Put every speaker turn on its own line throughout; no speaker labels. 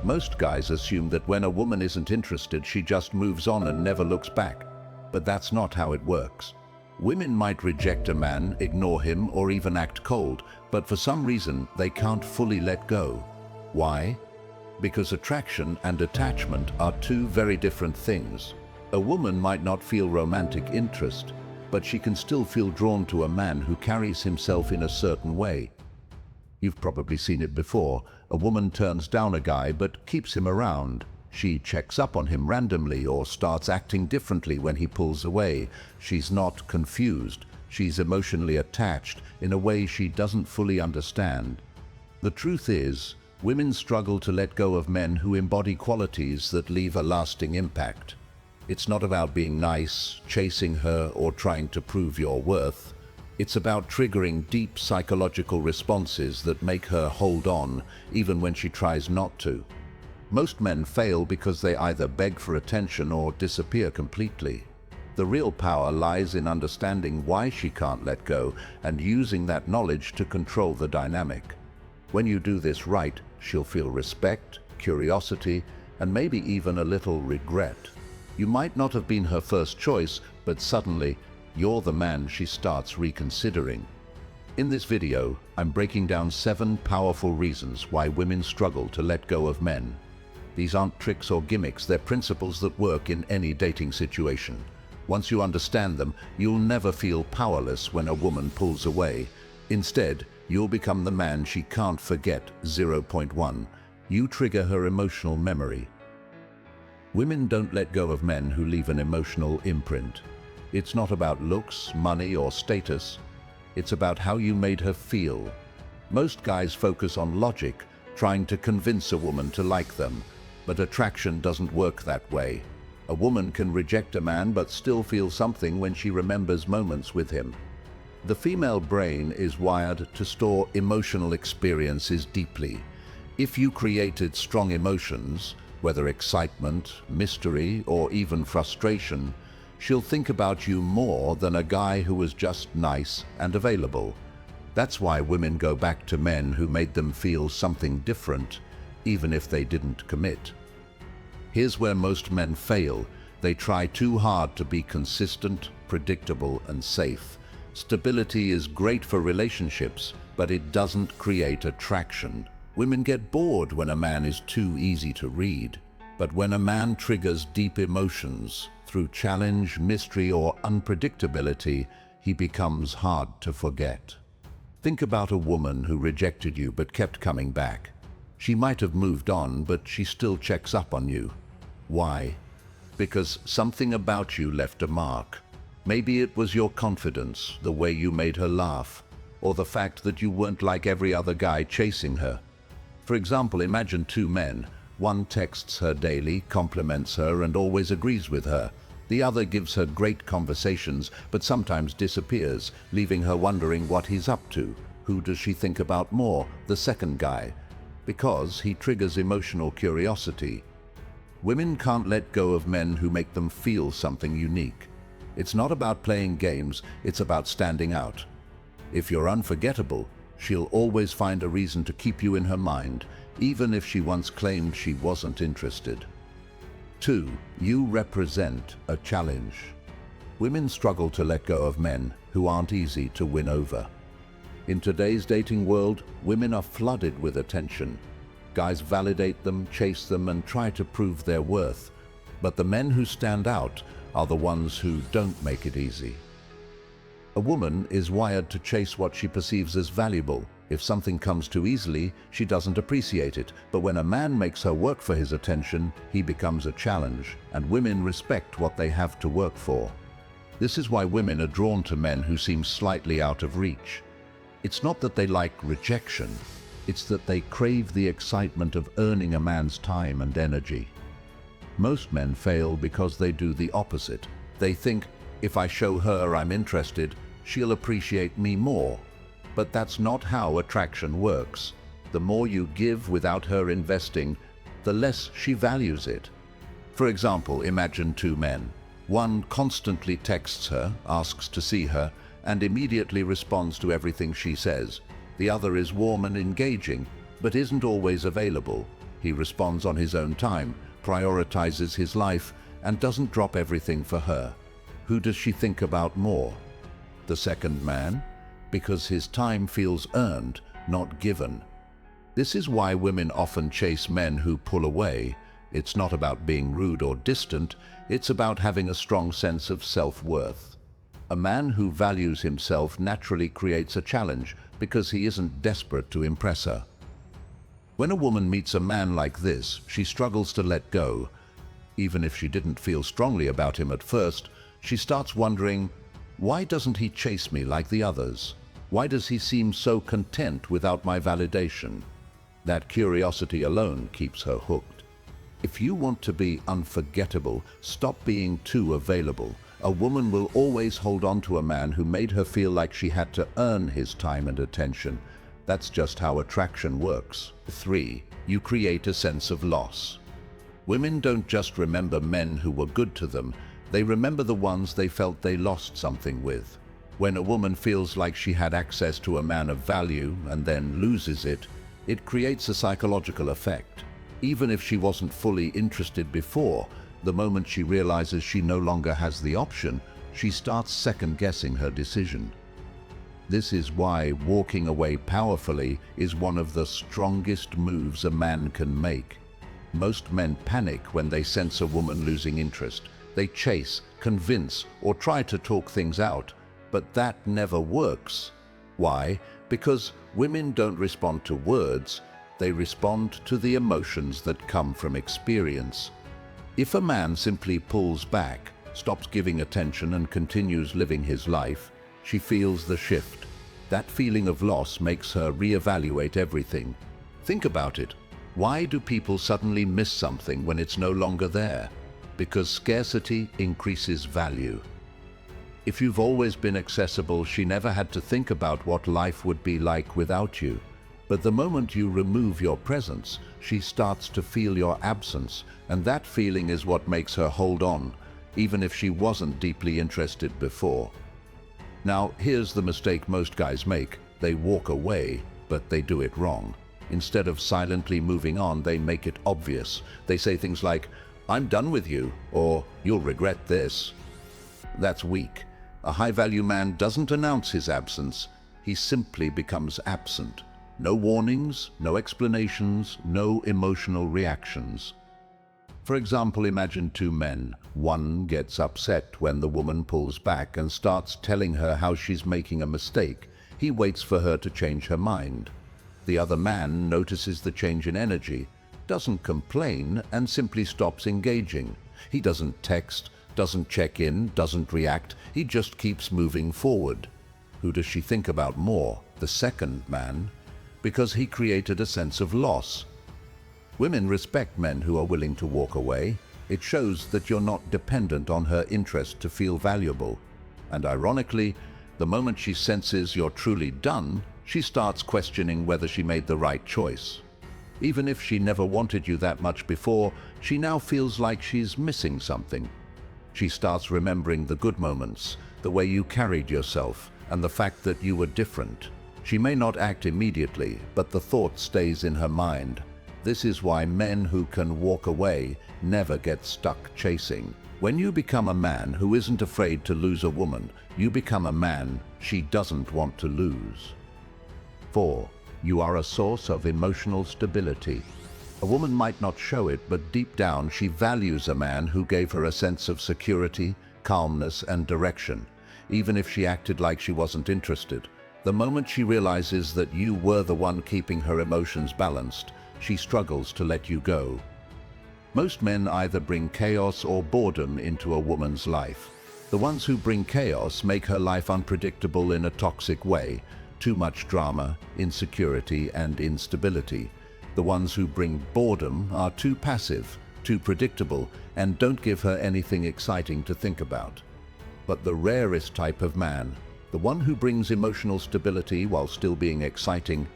Most guys assume that when a woman isn't interested, she just moves on and never looks back. But that's not how it works. Women might reject a man, ignore him, or even act cold, but for some reason they can't fully let go. Why? Because attraction and attachment are two very different things. A woman might not feel romantic interest, but she can still feel drawn to a man who carries himself in a certain way. You've probably seen it before. A woman turns down a guy but keeps him around. She checks up on him randomly or starts acting differently when he pulls away. She's not confused. She's emotionally attached in a way she doesn't fully understand. The truth is, women struggle to let go of men who embody qualities that leave a lasting impact. It's not about being nice, chasing her, or trying to prove your worth. It's about triggering deep psychological responses that make her hold on, even when she tries not to. Most men fail because they either beg for attention or disappear completely. The real power lies in understanding why she can't let go and using that knowledge to control the dynamic. When you do this right, she'll feel respect, curiosity, and maybe even a little regret. You might not have been her first choice, but suddenly, you're the man she starts reconsidering. In this video, I'm breaking down 7 powerful reasons why women struggle to let go of men. These aren't tricks or gimmicks, they're principles that work in any dating situation. Once you understand them, you'll never feel powerless when a woman pulls away. Instead, you'll become the man she can't forget. 0.1. You trigger her emotional memory. Women don't let go of men who leave an emotional imprint. It's not about looks, money, or status. It's about how you made her feel. Most guys focus on logic, trying to convince a woman to like them. But attraction doesn't work that way. A woman can reject a man but still feel something when she remembers moments with him. The female brain is wired to store emotional experiences deeply. If you created strong emotions, whether excitement, mystery, or even frustration, she'll think about you more than a guy who was just nice and available. That's why women go back to men who made them feel something different, even if they didn't commit. Here's where most men fail. They try too hard to be consistent, predictable, and safe. Stability is great for relationships, but it doesn't create attraction. Women get bored when a man is too easy to read. But when a man triggers deep emotions through challenge, mystery, or unpredictability, he becomes hard to forget. Think about a woman who rejected you but kept coming back. She might have moved on, but she still checks up on you. Why? Because something about you left a mark. Maybe it was your confidence, the way you made her laugh, or the fact that you weren't like every other guy chasing her. For example, imagine 2 men. One texts her daily, compliments her, and always agrees with her. The other gives her great conversations, but sometimes disappears, leaving her wondering what he's up to. Who does she think about more? The second guy. Because he triggers emotional curiosity. Women can't let go of men who make them feel something unique. It's not about playing games, it's about standing out. If you're unforgettable, she'll always find a reason to keep you in her mind, even if she once claimed she wasn't interested. 2. You represent a challenge. Women struggle to let go of men who aren't easy to win over. In today's dating world, women are flooded with attention. Guys validate them, chase them, and try to prove their worth. But the men who stand out are the ones who don't make it easy. A woman is wired to chase what she perceives as valuable. If something comes too easily, she doesn't appreciate it. But when a man makes her work for his attention, he becomes a challenge, and women respect what they have to work for. This is why women are drawn to men who seem slightly out of reach. It's not that they like rejection, it's that they crave the excitement of earning a man's time and energy. Most men fail because they do the opposite. They think, if I show her I'm interested, she'll appreciate me more. But that's not how attraction works. The more you give without her investing, the less she values it. For example, imagine 2 men. One constantly texts her, asks to see her, and immediately responds to everything she says. The other is warm and engaging, but isn't always available. He responds on his own time, prioritizes his life, and doesn't drop everything for her. Who does she think about more? The second man? Because his time feels earned, not given. This is why women often chase men who pull away. It's not about being rude or distant, it's about having a strong sense of self-worth. A man who values himself naturally creates a challenge because he isn't desperate to impress her. When a woman meets a man like this, she struggles to let go. Even if she didn't feel strongly about him at first, she starts wondering, why doesn't he chase me like the others? Why does he seem so content without my validation? That curiosity alone keeps her hooked. If you want to be unforgettable, stop being too available. A woman will always hold on to a man who made her feel like she had to earn his time and attention. That's just how attraction works. 3. You create a sense of loss. Women don't just remember men who were good to them, they remember the ones they felt they lost something with. When a woman feels like she had access to a man of value and then loses it, it creates a psychological effect. Even if she wasn't fully interested before, the moment she realizes she no longer has the option, she starts second-guessing her decision. This is why walking away powerfully is one of the strongest moves a man can make. Most men panic when they sense a woman losing interest. They chase, convince, or try to talk things out, but that never works. Why? Because women don't respond to words, they respond to the emotions that come from experience. If a man simply pulls back, stops giving attention and continues living his life, she feels the shift. That feeling of loss makes her reevaluate everything. Think about it. Why do people suddenly miss something when it's no longer there? Because scarcity increases value. If you've always been accessible, she never had to think about what life would be like without you. But the moment you remove your presence, she starts to feel your absence, and that feeling is what makes her hold on, even if she wasn't deeply interested before. Now, here's the mistake most guys make. They walk away, but they do it wrong. Instead of silently moving on, they make it obvious. They say things like, "I'm done with you," or "You'll regret this." That's weak. A high-value man doesn't announce his absence. He simply becomes absent. No warnings, no explanations, no emotional reactions. For example, imagine two men. One gets upset when the woman pulls back and starts telling her how she's making a mistake. He waits for her to change her mind. The other man notices the change in energy, doesn't complain, and simply stops engaging. He doesn't text, doesn't check in, doesn't react. He just keeps moving forward. Who does she think about more? The second man, because he created a sense of loss. Women respect men who are willing to walk away. It shows that you're not dependent on her interest to feel valuable. And ironically, the moment she senses you're truly done, she starts questioning whether she made the right choice. Even if she never wanted you that much before, she now feels like she's missing something. She starts remembering the good moments, the way you carried yourself, and the fact that you were different. She may not act immediately, but the thought stays in her mind. This is why men who can walk away never get stuck chasing. When you become a man who isn't afraid to lose a woman, you become a man she doesn't want to lose. 4. You are a source of emotional stability. A woman might not show it, but deep down she values a man who gave her a sense of security, calmness, and direction, even if she acted like she wasn't interested. The moment she realizes that you were the one keeping her emotions balanced, she struggles to let you go. Most men either bring chaos or boredom into a woman's life. The ones who bring chaos make her life unpredictable in a toxic way. Too much drama, insecurity, and instability. The ones who bring boredom are too passive, too predictable, and don't give her anything exciting to think about. But the rarest type of man, the one who brings emotional stability while still being exciting,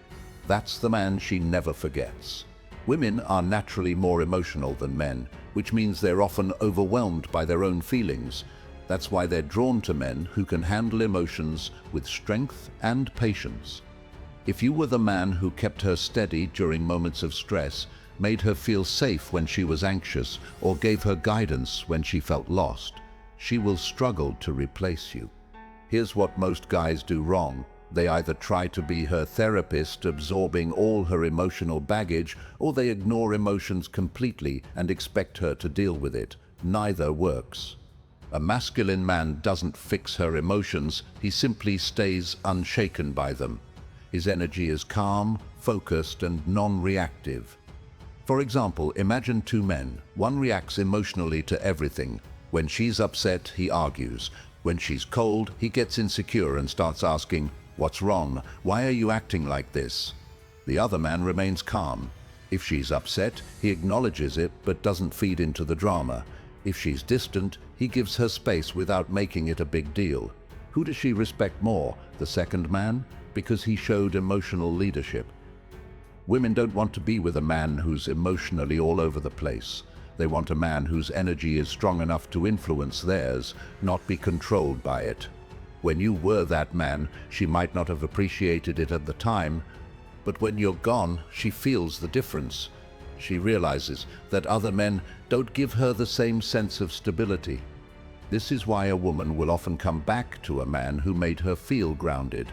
that's the man she never forgets. Women are naturally more emotional than men, which means they're often overwhelmed by their own feelings. That's why they're drawn to men who can handle emotions with strength and patience. If you were the man who kept her steady during moments of stress, made her feel safe when she was anxious, or gave her guidance when she felt lost, she will struggle to replace you. Here's what most guys do wrong. They either try to be her therapist, absorbing all her emotional baggage, or they ignore emotions completely and expect her to deal with it. Neither works. A masculine man doesn't fix her emotions, he simply stays unshaken by them. His energy is calm, focused, and non-reactive. For example, imagine two men. One reacts emotionally to everything. When she's upset, he argues. When she's cold, he gets insecure and starts asking, "What's wrong? Why are you acting like this?" The other man remains calm. If she's upset, he acknowledges it but doesn't feed into the drama. If she's distant, he gives her space without making it a big deal. Who does she respect more, the second man? Because he showed emotional leadership. Women don't want to be with a man who's emotionally all over the place. They want a man whose energy is strong enough to influence theirs, not be controlled by it. When you were that man, she might not have appreciated it at the time, but when you're gone, she feels the difference. She realizes that other men don't give her the same sense of stability. This is why a woman will often come back to a man who made her feel grounded.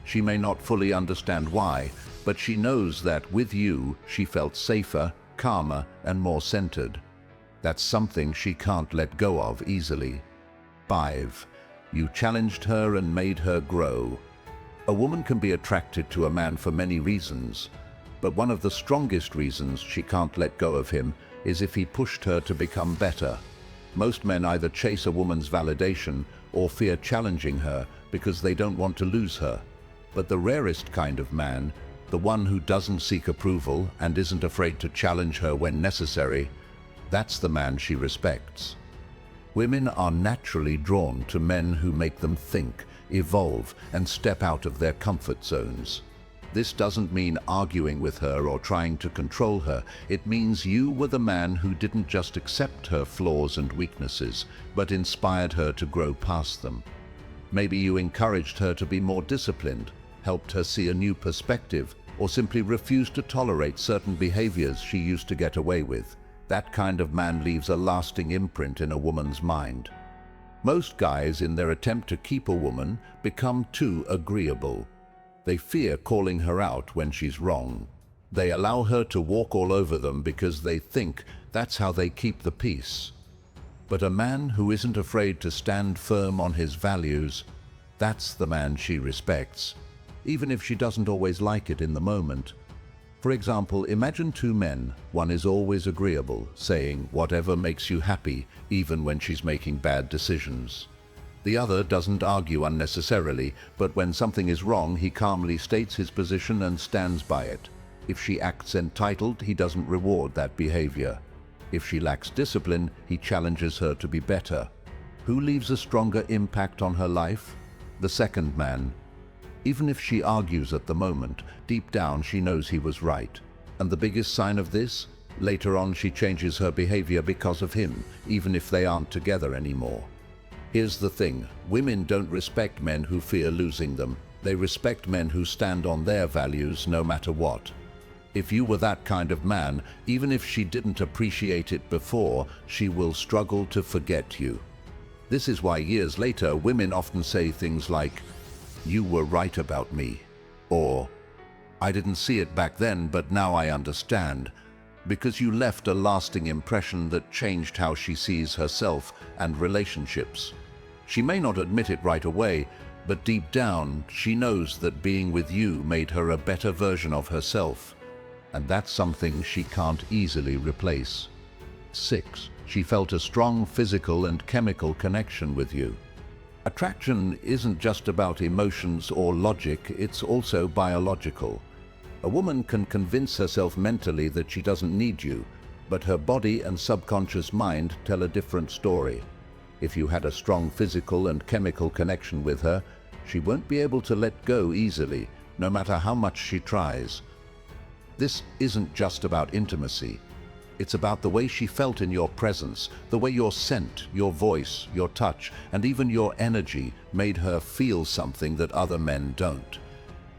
She may not fully understand why, but she knows that with you, she felt safer, calmer, and more centered. That's something she can't let go of easily. 5. You challenged her and made her grow. A woman can be attracted to a man for many reasons, but one of the strongest reasons she can't let go of him is if he pushed her to become better. Most men either chase a woman's validation or fear challenging her because they don't want to lose her. But the rarest kind of man, the one who doesn't seek approval and isn't afraid to challenge her when necessary, that's the man she respects. Women are naturally drawn to men who make them think, evolve, and step out of their comfort zones. This doesn't mean arguing with her or trying to control her. It means you were the man who didn't just accept her flaws and weaknesses, but inspired her to grow past them. Maybe you encouraged her to be more disciplined, helped her see a new perspective, or simply refused to tolerate certain behaviors she used to get away with. That kind of man leaves a lasting imprint in a woman's mind. Most guys, in their attempt to keep a woman, become too agreeable. They fear calling her out when she's wrong. They allow her to walk all over them because they think that's how they keep the peace. But a man who isn't afraid to stand firm on his values, that's the man she respects, even if she doesn't always like it in the moment. For example, imagine two men. One is always agreeable, saying whatever makes you happy, even when she's making bad decisions. The other doesn't argue unnecessarily, but when something is wrong, he calmly states his position and stands by it. If she acts entitled, he doesn't reward that behavior. If she lacks discipline, he challenges her to be better. Who leaves a stronger impact on her life? The second man. Even if she argues at the moment, deep down she knows he was right. And the biggest sign of this? Later on she changes her behavior because of him, even if they aren't together anymore. Here's the thing, women don't respect men who fear losing them. They respect men who stand on their values no matter what. If you were that kind of man, even if she didn't appreciate it before, she will struggle to forget you. This is why years later, women often say things like, "You were right about me," or "I didn't see it back then, but now I understand," because you left a lasting impression that changed how she sees herself and relationships. She may not admit it right away, but deep down, she knows that being with you made her a better version of herself, and that's something she can't easily replace. 6. She felt a strong physical and chemical connection with you. Attraction isn't just about emotions or logic, it's also biological. A woman can convince herself mentally that she doesn't need you, but her body and subconscious mind tell a different story. If you had a strong physical and chemical connection with her, she won't be able to let go easily, no matter how much she tries. This isn't just about intimacy. It's about the way she felt in your presence, the way your scent, your voice, your touch, and even your energy made her feel something that other men don't.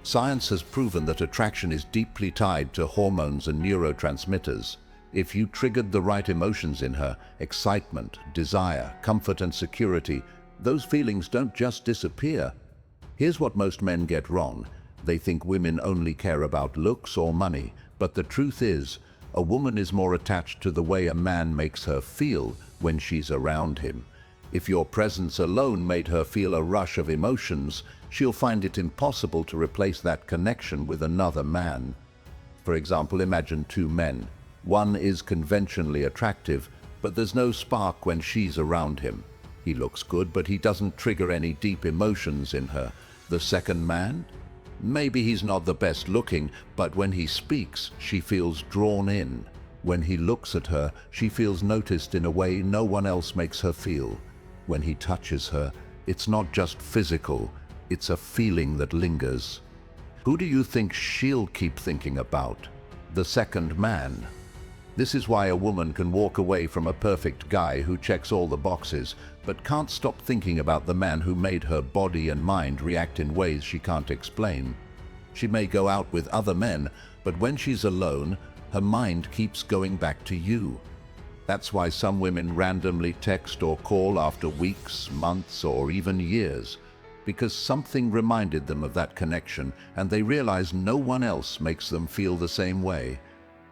Science has proven that attraction is deeply tied to hormones and neurotransmitters. If you triggered the right emotions in her, excitement, desire, comfort and security, those feelings don't just disappear. Here's what most men get wrong. They think women only care about looks or money, but the truth is, a woman is more attached to the way a man makes her feel when she's around him. If your presence alone made her feel a rush of emotions, she'll find it impossible to replace that connection with another man. For example, imagine two men. One is conventionally attractive, but there's no spark when she's around him. He looks good, but he doesn't trigger any deep emotions in her. The second man? Maybe he's not the best looking, but when he speaks, she feels drawn in. When he looks at her, she feels noticed in a way no one else makes her feel. When he touches her, it's not just physical, it's a feeling that lingers. Who do you think she'll keep thinking about? The second man. This is why a woman can walk away from a perfect guy who checks all the boxes, but can't stop thinking about the man who made her body and mind react in ways she can't explain. She may go out with other men, but when she's alone, her mind keeps going back to you. That's why some women randomly text or call after weeks, months, or even years, because something reminded them of that connection and they realize no one else makes them feel the same way.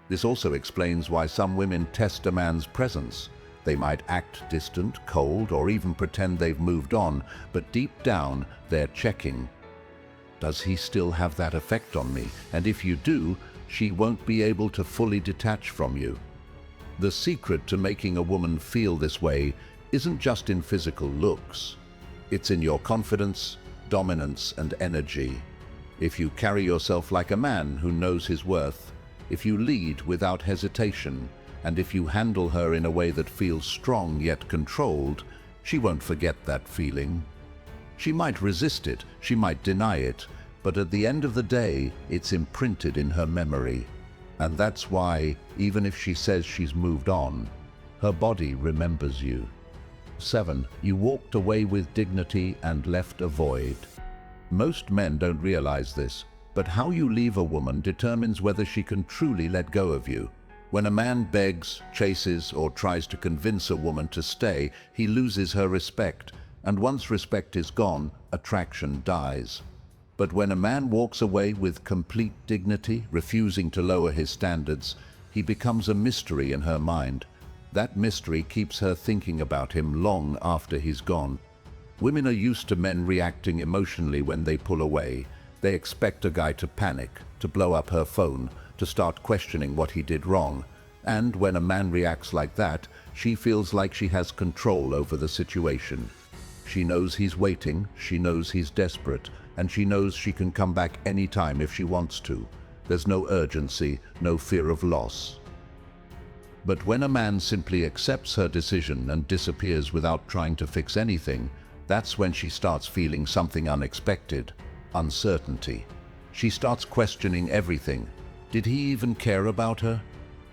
This also explains why some women test a man's presence. They might act distant, cold, or even pretend they've moved on, but deep down they're checking. Does he still have that effect on me? And if you do, she won't be able to fully detach from you. The secret to making a woman feel this way isn't just in physical looks. It's in your confidence, dominance, and energy. If you carry yourself like a man who knows his worth, if you lead without hesitation, and if you handle her in a way that feels strong yet controlled, she won't forget that feeling. She might resist it, she might deny it, but at the end of the day, it's imprinted in her memory. And that's why, even if she says she's moved on, her body remembers you. 7. You walked away with dignity and left a void. Most men don't realize this, but how you leave a woman determines whether she can truly let go of you. When a man begs, chases, or tries to convince a woman to stay, he loses her respect, and once respect is gone, attraction dies. But when a man walks away with complete dignity, refusing to lower his standards, he becomes a mystery in her mind. That mystery keeps her thinking about him long after he's gone. Women are used to men reacting emotionally when they pull away. They expect a guy to panic, to blow up her phone, to start questioning what he did wrong. And when a man reacts like that, she feels like she has control over the situation. She knows he's waiting, she knows he's desperate, and she knows she can come back anytime if she wants to. There's no urgency, no fear of loss. But when a man simply accepts her decision and disappears without trying to fix anything, that's when she starts feeling something unexpected: uncertainty. She starts questioning everything. Did he even care about her?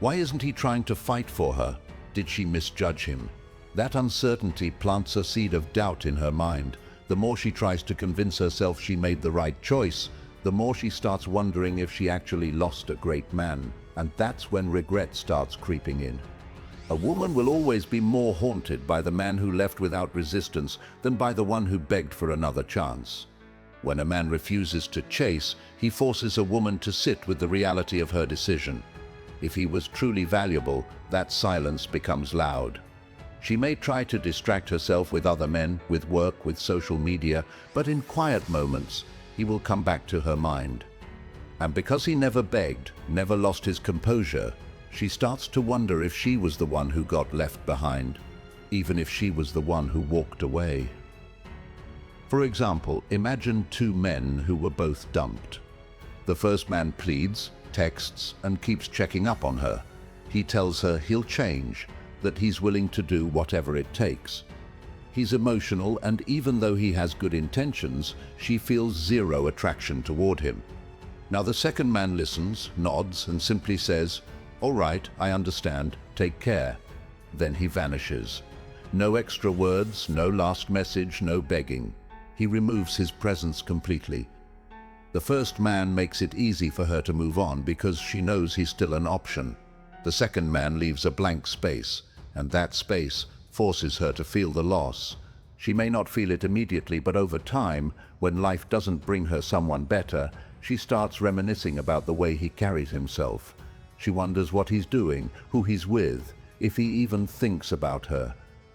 Why isn't he trying to fight for her? Did she misjudge him? That uncertainty plants a seed of doubt in her mind. The more she tries to convince herself she made the right choice, the more she starts wondering if she actually lost a great man. And that's when regret starts creeping in. A woman will always be more haunted by the man who left without resistance than by the one who begged for another chance. When a man refuses to chase, he forces a woman to sit with the reality of her decision. If he was truly valuable, that silence becomes loud. She may try to distract herself with other men, with work, with social media, but in quiet moments, he will come back to her mind. And because he never begged, never lost his composure, she starts to wonder if she was the one who got left behind, even if she was the one who walked away. For example, imagine two men who were both dumped. The first man pleads, texts, and keeps checking up on her. He tells her he'll change, that he's willing to do whatever it takes. He's emotional, and even though he has good intentions, she feels zero attraction toward him. Now the second man listens, nods, and simply says, "All right, I understand, take care." Then he vanishes. No extra words, no last message, no begging. He removes his presence completely. The first man makes it easy for her to move on because she knows he's still an option. The second man leaves a blank space, and that space forces her to feel the loss. She may not feel it immediately, but over time, when life doesn't bring her someone better, she starts reminiscing about the way he carried himself. She wonders what he's doing, who he's with, if he even thinks about her.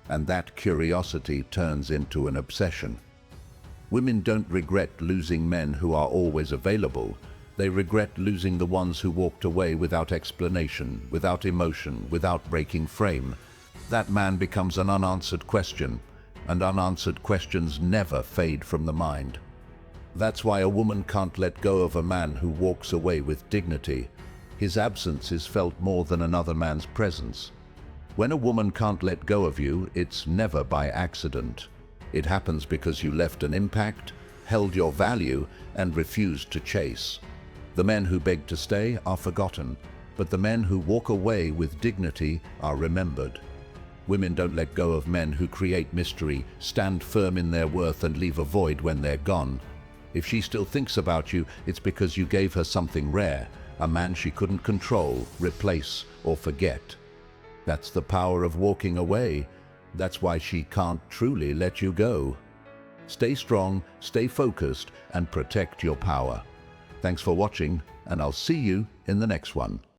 And that curiosity turns into an obsession. Women don't regret losing men who are always available. They regret losing the ones who walked away without explanation, without emotion, without breaking frame. That man becomes an unanswered question, and unanswered questions never fade from the mind. That's why a woman can't let go of a man who walks away with dignity. His absence is felt more than another man's presence. When a woman can't let go of you, it's never by accident. It happens because you left an impact, held your value, and refused to chase. The men who beg to stay are forgotten, but the men who walk away with dignity are remembered. Women don't let go of men who create mystery, stand firm in their worth, and leave a void when they're gone. If she still thinks about you, it's because you gave her something rare, a man she couldn't control, replace, or forget. That's the power of walking away. That's why she can't truly let you go. Stay strong, stay focused, and protect your power. Thanks for watching, and I'll see you in the next one.